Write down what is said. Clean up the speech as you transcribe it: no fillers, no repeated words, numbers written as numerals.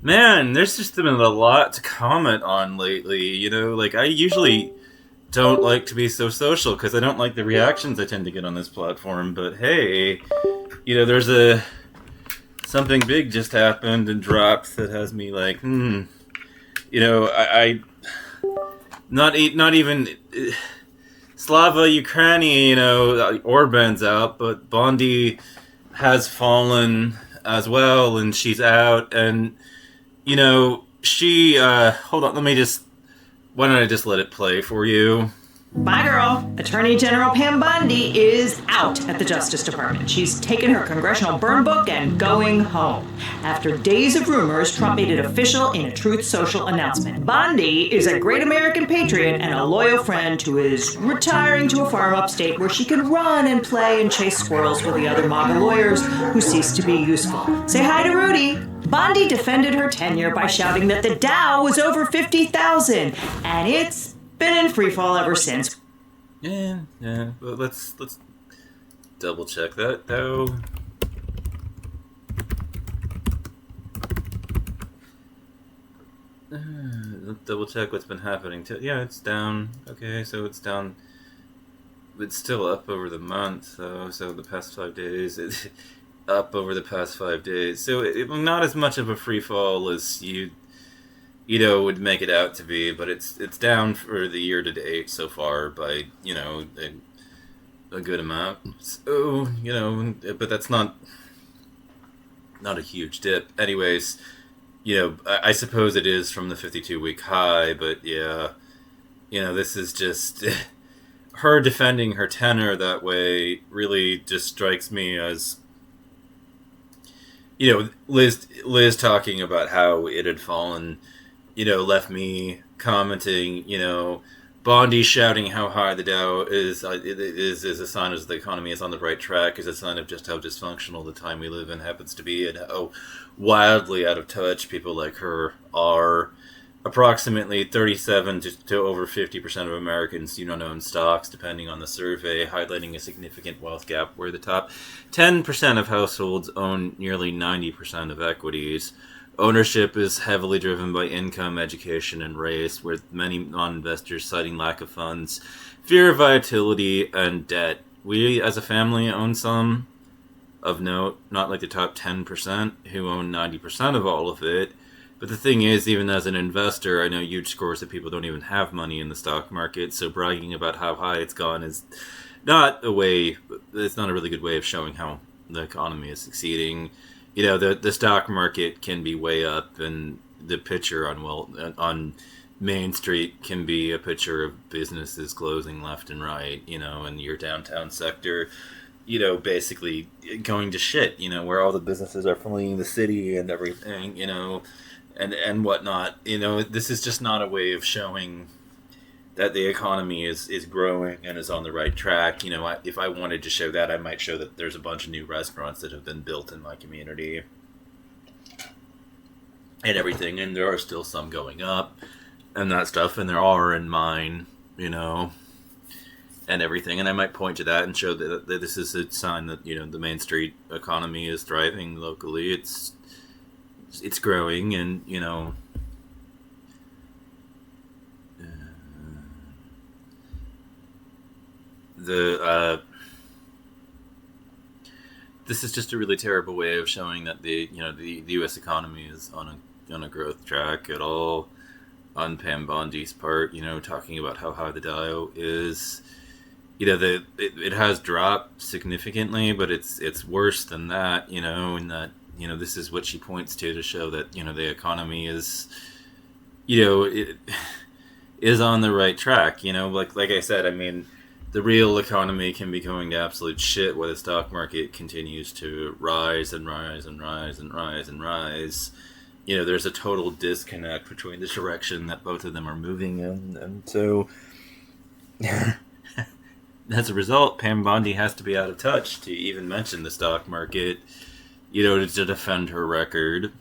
Man, there's just been a lot to comment on lately. Like I usually don't like to be so social because I don't like the reactions I tend to get on this platform. But hey, there's a something big just happened and dropped that has me like, I not even Slava Ukraini. Orban's out, but Bondi has fallen as well, and she's out, and she, hold on, why don't I just let it play for you? Bye, girl. Attorney General Pam Bondi is out at the Justice Department. She's taken her congressional burn book and going home. After days of rumors, Trump made it official in a Truth Social announcement. Bondi is a great American patriot and a loyal friend who is retiring to a farm upstate where she can run and play and chase squirrels with the other MAGA lawyers who ceased to be useful. Say hi to Rudy. Bondi defended her tenure by shouting that the Dow was over 50,000, and it's been in freefall ever since. Yeah. Well, let's double check that though. Let's double check what's been happening. Yeah, it's down. Okay, so it's down. It's still up over the month, though. So the past 5 days, up over the past 5 days. So not as much of a free fall as you would make it out to be, but it's down for the year to date so far by a good amount. So but that's not a huge dip. Anyways, I suppose it is from the 52-week high, but yeah, this is just her defending her tenor that way really just strikes me as Liz talking about how it had fallen. Left me commenting, Bondi shouting how high the Dow is a sign of the economy is on the right track, is a sign of just how dysfunctional the time we live in happens to be, and how wildly out of touch people like her are. Approximately 37 to over 50% of Americans do not own stocks, depending on the survey, highlighting a significant wealth gap where the top 10% of households own nearly 90% of equities. Ownership is heavily driven by income, education, and race, with many non-investors citing lack of funds, fear of volatility, and debt. We, as a family, own some of note, not like the top 10% who own 90% of all of it. But the thing is, even as an investor, I know huge scores of people don't even have money in the stock market, so bragging about how high it's gone is not a really good way of showing how the economy is succeeding. The stock market can be way up, and the picture on Main Street can be a picture of businesses closing left and right, and your downtown sector, basically going to shit, where all the businesses are fleeing the city and everything, and whatnot. This is just not a way of showing that the economy is growing and is on the right track. If I wanted to show that, I might show that there's a bunch of new restaurants that have been built in my community and everything, and there are still some going up and that stuff, and there are in mine, and everything, and I might point to that and show that this is a sign that, the Main Street economy is thriving locally. It's growing, and, this is just a really terrible way of showing that the U.S. economy is on a growth track at all. On Pam Bondi's part, talking about how high the Dow is, it has dropped significantly, but it's worse than that, in that this is what she points to show that the economy is it is on the right track. Like I said, I mean, the real economy can be going to absolute shit while the stock market continues to rise and rise and rise and rise and rise. There's a total disconnect between the direction that both of them are moving in, and so as a result, Pam Bondi has to be out of touch to even mention the stock market, to defend her record.